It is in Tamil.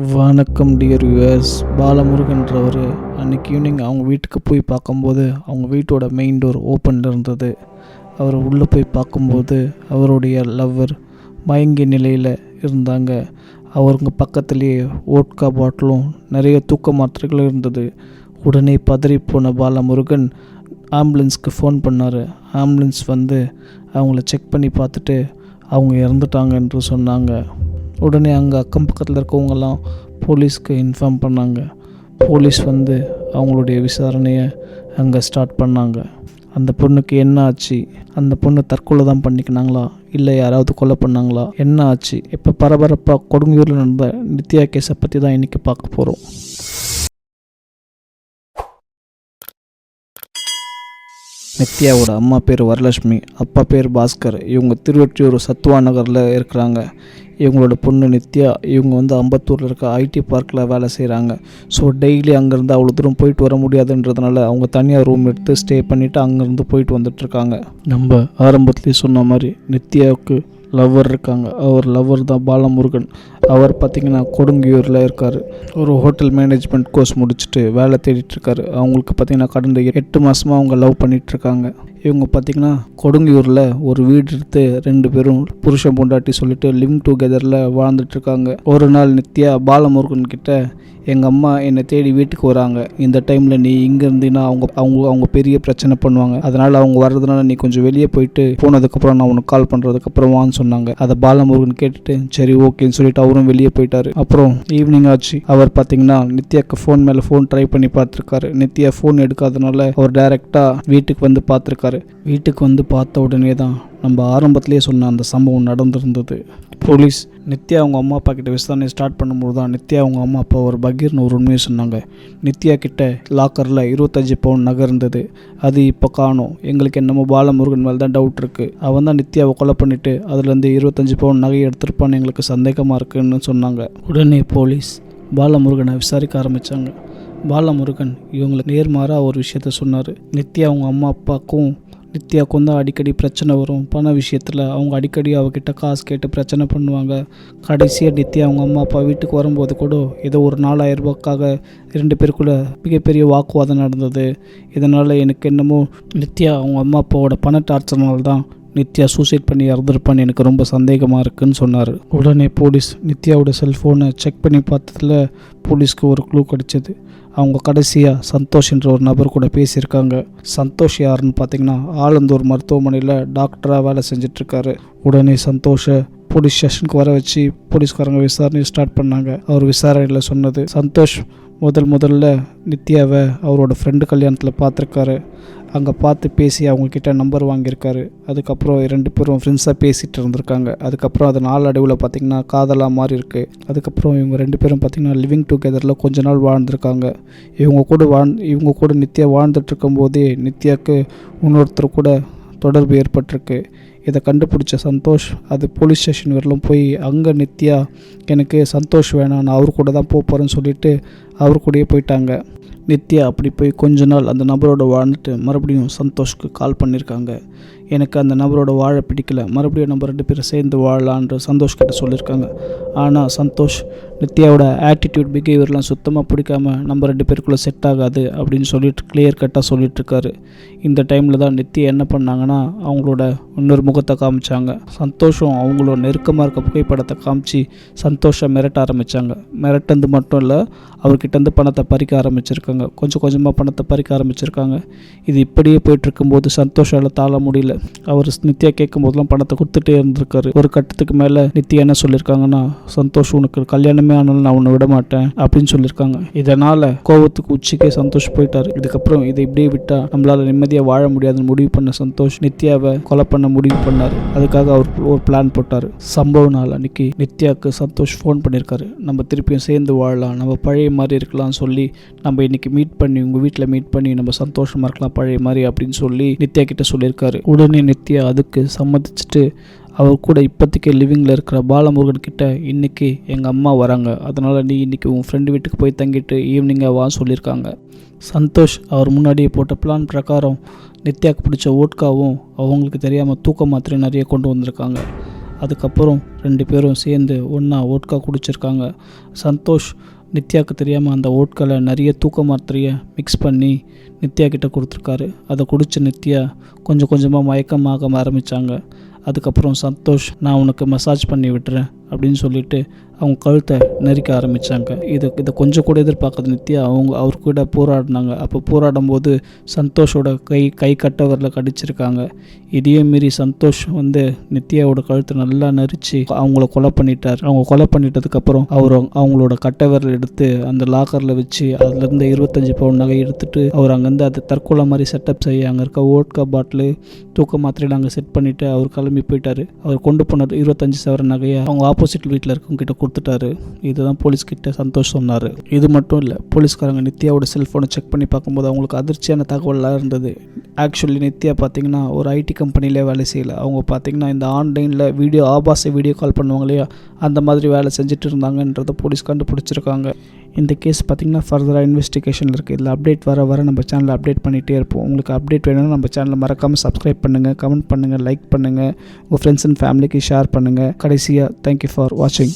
வணக்கம் டியர் யூஎஸ். பாலமுருகன்றவர் அன்றைக்கி ஈவினிங் அவங்க வீட்டுக்கு போய் பார்க்கும்போது அவங்க வீட்டோட மெயின் டோர் ஓப்பனில் இருந்தது. அவர் உள்ளே போய் பார்க்கும்போது அவருடைய லவ்வர் மயங்கிய நிலையில் இருந்தாங்க. அவருங்க பக்கத்துலேயே ஓட்கா பாட்டிலும் நிறைய தூக்க மாத்திரைகளும் இருந்தது. உடனே பதறி போன பாலமுருகன் ஆம்புலன்ஸ்க்கு ஃபோன் பண்ணார். ஆம்புலன்ஸ் வந்து அவங்கள செக் பண்ணி பார்த்துட்டு அவங்க இறந்துட்டாங்க என்று சொன்னாங்க. உடனே அங்கே அக்கம் பக்கத்தில் இருக்கவங்கெல்லாம் போலீஸ்க்கு இன்ஃபார்ம் பண்ணாங்க. போலீஸ் வந்து அவங்களுடைய விசாரணையை அங்கே ஸ்டார்ட் பண்ணாங்க. அந்த பொண்ணுக்கு என்ன ஆச்சு, அந்த பொண்ணு தற்கொலை தான் பண்ணிக்கினாங்களா இல்லை யாராவது கொலை பண்ணாங்களா, என்ன ஆச்சு, இப்போ பரபரப்பாக கொடுங்கியூரில் நடந்த நித்யா கேஸை பற்றி தான் இன்றைக்கி பார்க்க போகிறோம். நித்யாவோட அம்மா பேர் வரலட்சுமி, அப்பா பேர் பாஸ்கர். இவங்க திருவொற்றியூர் சத்வா நகரில் இருக்கிறாங்க. இவங்களோட பொண்ணு நித்யா இவங்க வந்து அம்பத்தூரில் இருக்க ஐடி பார்க்கில் வேலை செய்கிறாங்க. ஸோ டெய்லி அங்கேருந்து அவ்வளோ தூரம் போயிட்டு வர முடியாதுன்றதுனால அவங்க தனியாக ரூம் எடுத்து ஸ்டே பண்ணிவிட்டு அங்கேருந்து போயிட்டு வந்துட்டுருக்காங்க. நம்ம ஆரம்பத்துலேயே சொன்ன மாதிரி நித்யாவுக்கு லவ்வர் இருக்காங்க. அவர் லவ்வர் தான் பாலமுருகன். அவர் பார்த்திங்கன்னா கொடுங்கியூரில் இருக்கார். ஒரு ஹோட்டல் மேனேஜ்மெண்ட் கோர்ஸ் முடிச்சுட்டு வேலை தேடிட்டுருக்காரு. அவங்களுக்கு பார்த்திங்கன்னா கடந்த 8 மாதமாக அவங்க லவ் பண்ணிகிட்ருக்காங்க. இவங்க பார்த்திங்கன்னா கொடுங்கியூரில் ஒரு வீடு எடுத்து 2 பேரும் புருஷன் பொண்டாட்டி சொல்லிட்டு லிவிங் டுகெதரில் வாழ்ந்துட்டுருக்காங்க. ஒரு நாள் நித்யா பாலமுருகன் கிட்ட, எங்கள் அம்மா என்னை தேடி வீட்டுக்கு வராங்க, இந்த டைமில் நீ இங்கே இருந்தீங்கன்னா அவங்க பெரிய பிரச்சனை பண்ணுவாங்க, அதனால் அவங்க வர்றதுனால நீ கொஞ்சம் வெளியே போயிட்டு போனதுக்கப்புறம் நான் உனக்கு கால் பண்ணுறதுக்கப்புறம் வான்னு சொன்னாங்க. அதை பாலமுருகன் கேட்டுட்டு சரி ஓகேன்னு சொல்லிட்டு அவரும் வெளியே போயிட்டாரு. அப்புறம் ஈவினிங் ஆச்சு. அவர் பார்த்தீங்கன்னா நித்யாவுக்கு ஃபோன் மேலே ஃபோன் ட்ரை பண்ணி பார்த்துருக்காரு. நித்யா ஃபோன் எடுக்காதனால அவர் டைரெக்டாக வீட்டுக்கு வந்து பார்த்துருக்காரு. வீட்டுக்கு வந்து பார்த்த உடனே தான் நம்ம ஆரம்பத்திலே சொன்ன அந்த சம்பவம் நடந்திருந்தது. போலீஸ் நித்யா அவங்க அம்மா அப்பா கிட்ட விசாரணை ஸ்டார்ட் பண்ணும்போது தான் நித்யா அவங்க அம்மா அப்பா ஒரு பகீர்னு ஒரு உண்மையை சொன்னாங்க. நித்யா கிட்ட லாக்கரில் 25 பவுன் நகை இருந்தது, அது இப்போ காணும். எங்களுக்கு என்னமோ பாலமுருகன் மேலே தான் டவுட் இருக்குது. அவன் தான் நித்யாவை கொலை பண்ணிவிட்டு அதுலேருந்து 25 பவுன் நகையை எடுத்துருப்பான்னு எங்களுக்கு சந்தேகமாக இருக்குன்னு சொன்னாங்க. உடனே போலீஸ் பாலமுருகனை விசாரிக்க ஆரம்பித்தாங்க. பாலமுருகன் இவங்களுக்கு நேர்மாறாக ஒரு விஷயத்த சொன்னார். நித்யா அவங்க அம்மா அப்பாவுக்கும் நித்யாவுக்கும் தான் அடிக்கடி பிரச்சனை வரும். பண விஷயத்தில் அவங்க அடிக்கடி அவகிட்ட காசு கேட்டு பிரச்சனை பண்ணுவாங்க. கடைசியாக நித்யா அவங்க அம்மா அப்பா வீட்டுக்கு வரும்போது கூட ஏதோ ஒரு 4000 ரூபாய்க்காக 2 பேருக்குள்ள மிகப்பெரிய வாக்குவாதம் நடந்தது. இதனால் எனக்கு என்னமோ நித்யா அவங்க அம்மா அப்பாவோட பண டார்ச்சர்னால தான் நித்யா சூசைட் பண்ணி இறந்துருப்பான்னு எனக்கு ரொம்ப சந்தேகமாக இருக்குதுன்னு சொன்னார். உடனே போலீஸ் நித்யாவோட செல்ஃபோனை செக் பண்ணி பார்த்ததில் போலீஸ்க்கு ஒரு க்ளூ கிடச்சிது. அவங்க கடைசியாக சந்தோஷ் என்ற ஒரு நபர் கூட பேசியிருக்காங்க. சந்தோஷ் யாருன்னு பார்த்தீங்கன்னா ஆலந்தூர் மருத்துவமனையில் டாக்டராக வேலை செஞ்சிட்ருக்காரு. உடனே சந்தோஷை போலீஸ் ஸ்டேஷனுக்கு வர வச்சு போலீஸ்காரங்க விசாரணையை ஸ்டார்ட் பண்ணாங்க. அவர் விசாரணையில் சொன்னது, சந்தோஷ் முதல்ல நித்யாவை அவரோட ஃப்ரெண்டு கல்யாணத்தில் பார்த்துருக்காரு. அங்கே பார்த்து பேசி அவங்கக்கிட்ட நம்பர் வாங்கியிருக்காரு. அதுக்கப்புறம் 2 பேரும் ஃப்ரெண்ட்ஸாக பேசிகிட்டு இருந்திருக்காங்க. அதுக்கப்புறம் அது நாளடைவில் பார்த்திங்கன்னா காதலாக மாறி இருக்குது. அதுக்கப்புறம் இவங்க 2 பேரும் பார்த்திங்கன்னா லிவிங் டுகெதரில் கொஞ்ச நாள் வாழ்ந்துருக்காங்க. இவங்க கூட நித்யா வாழ்ந்துட்டுருக்கும்போதே நித்யாவுக்கு இன்னொருத்தர் கூட தொடர்பு ஏற்பட்டிருக்கு. இதை கண்டுபிடிச்ச சந்தோஷ் அது போலீஸ் ஸ்டேஷன் வரலும் போய் அங்கே நித்யா எனக்கு சந்தோஷ் வேணாம், நான் அவர் கூட தான் போகிறேன்னு சொல்லிவிட்டு அவர் கூடயே போயிட்டாங்க. நித்யா அப்படி போய் கொஞ்ச நாள் அந்த நபரோட வாழ்ந்துட்டு மறுபடியும் சந்தோஷ்க்கு கால் பண்ணியிருக்காங்க. எனக்கு அந்த நபரோட வாழ பிடிக்கல, மறுபடியும் நம்ம 2 பேரும் சேர்ந்து வாழலான்ற சந்தோஷ் கிட்ட சொல்லியிருக்காங்க. ஆனால் சந்தோஷ் நித்யாவோட ஆட்டிடியூட் பிஹேவியர்லாம் சுத்தமாக பிடிக்காம நம்ம 2 பேருக்குள்ளே செட் ஆகாது அப்படின்னு சொல்லிட்டு கிளியர் கட்டாக சொல்லிட்டுருக்காரு. இந்த டைமில் தான் நித்யா என்ன பண்ணாங்கன்னா அவங்களோட இன்னொரு முகத்தை காமிச்சாங்க. சந்தோஷம் அவங்களோட நெருக்கமாக இருக்க புகைப்படத்தை காமிச்சு சந்தோஷை மிரட்ட ஆரம்பித்தாங்க. மிரட்டது மட்டும் இல்லை, அவர்கிட்டருந்து பணத்தை பறிக்க ஆரம்பிச்சிருக்காங்க. கொஞ்சம் கொஞ்சமாக பணத்தை பறிக்க ஆரம்பிச்சிருக்காங்க. இது இப்படியே போயிட்டுருக்கும்போது சந்தோஷால் தாழ முடியல. அவர் நித்யா கேட்கும் போதெல்லாம் பணத்தை கொடுத்துட்டே இருந்திருக்காரு. ஒரு கட்டத்துக்கு மேலே நித்யா என்ன சொல்லியிருக்காங்கன்னா, சந்தோஷ் உனக்கு கல்யாணமே ஆனாலும் நான் உன்னை விட மாட்டேன் அப்படின்னு சொல்லியிருக்காங்க. இதனால் கோபத்துக்கு உச்சிக்கே சந்தோஷ் போயிட்டார். இதுக்கப்புறம் இதை இப்படியே விட்டால் நம்மளால் நிம்மதியாக வாழ முடியாதுன்னு முடிவு பண்ண சந்தோஷ் நித்யாவை கொலை பண்ண முடிவு பண்ணார். அதுக்காக அவர் ஒரு பிளான் போட்டார். சம்பவ நாள் அன்னைக்கு நித்யாவுக்கு சந்தோஷ் ஃபோன் பண்ணியிருக்காரு. நம்ம திருப்பியும் சேர்ந்து வாழலாம், நம்ம பழைய மாதிரி இருக்கலாம்னு சொல்லி நம்ம இன்னைக்கு மீட் பண்ணி உங்கள் வீட்டில் மீட் பண்ணி நம்ம சந்தோஷமாக இருக்கலாம் பழைய மாதிரி அப்படின்னு சொல்லி நித்யா கிட்ட சொல்லியிருக்காரு. உடனே நித்யா அதுக்கு சம்மதிச்சுட்டு அவர் கூட இப்போதைக்கு லிவிங்கில் இருக்கிற பாலமுருகன் கிட்ட இன்றைக்கி எங்கள் அம்மா வராங்க, அதனால் நீ இன்றைக்கி உன் ஃப்ரெண்டு வீட்டுக்கு போய் தங்கிட்டு ஈவினிங்காக வா சொல்லியிருக்காங்க. சந்தோஷ் அவர் முன்னாடியே போட்ட பிளான் பிரகாரம் நித்யாவுக்கு பிடிச்ச ஓட்காவும் அவங்களுக்கு தெரியாமல் தூக்க மாத்திரையும் நிறைய கொண்டு வந்திருக்காங்க. அதுக்கப்புறம் 2 பேரும் சேர்ந்து ஒன்றா ஓட்கா குடிச்சிருக்காங்க. சந்தோஷ் நித்யாவுக்கு தெரியாமல் அந்த ஓட்கால நிறைய தூக்க மாத்திரையை மிக்ஸ் பண்ணி நித்யா கிட்ட கொடுத்துருக்காரு. அதை குடித்த நித்யா கொஞ்சம் கொஞ்சமாக மயக்கமாக ஆரம்பித்தாங்க. அதுக்கப்புறம் சந்தோஷ், நான் உனக்கு மசாஜ் பண்ணி விட்டுறேன் அப்படின்னு சொல்லிட்டு அவங்க கழுத்தை நெரிக்க ஆரம்பித்தாங்க. இதை கொஞ்சம் கூட எதிர்பார்க்காத நித்யா அவர் கூட போராடினாங்க. அப்போ போராடும் போது சந்தோஷோட கை கட்டவரில் கடிச்சிருக்காங்க. இதையும் மீறி சந்தோஷ் நித்யாவோட கழுத்தை நல்லா நெரிச்சு அவங்கள கொலை பண்ணிட்டார். அவங்க கொலை பண்ணிட்டதுக்கப்புறம் அவங்களோட கட்டவரில் எடுத்து அந்த லாக்கரில் வச்சு அதுலேருந்து 25 பவுன் நகை எடுத்துட்டு அவர் அங்கேருந்து அதை தற்கொலை மாதிரி செட்டப் செய்ய அங்கே இருக்க ஓட்கா பாட்டிலு தூக்க மாத்திரையில் அங்கே செட் பண்ணிவிட்டு அவர் கிளம்பி போயிட்டார். அவர் கொண்டு போன 25 சவரன் நகையை அவங்க ஆப்போசிட் வீட்டில் இருக்கவங்க கிட்ட கொடுத்துட்டாரு. இதுதான் போலீஸ்கிட்ட சந்தோஷ் சொன்னார். இது மட்டும் இல்லை, போலீஸ்காரங்க நித்யாவோட செல்ஃபோனை செக் பண்ணி பார்க்கும்போது அவங்களுக்கு அதிர்ச்சியான தகவலாக இருந்தது. ஆக்சுவலி நித்யா பார்த்தீங்கன்னா ஒரு ஐடி கம்பெனிலே வேலை செய்யலை. அவங்க பார்த்தீங்கன்னா இந்த ஆன்லைனில் ஆபாச வீடியோ கால் பண்ணுவாங்க இல்லையா, அந்த மாதிரி வேலை செஞ்சுட்டு இருந்தாங்கன்றதை போலீஸ் கண்டுபிடிச்சிருக்காங்க. இந்த கேஸ் பார்த்திங்கன்னா ஃபர்தராக இன்வெஸ்டிகேஷனில் இருக்குது. இதில் அப்டேட் வர நம்ம சேனலில் அப்டேட் பண்ணிகிட்டே இருப்போம். உங்களுக்கு அப்டேட் வேணும்னா நம்ம சேனலை மறக்காமல் சப்ஸ்கிரைப் பண்ணுங்கள், கமெண்ட் பண்ணுங்கள், லைக் பண்ணுங்கள், உங்கள் ஃப்ரெண்ட்ஸ் அண்ட் ஃபேமிலிக்கு ஷேர் பண்ணுங்கள். கடைசியாக தேங்க்யூ ஃபார் வாட்சிங்.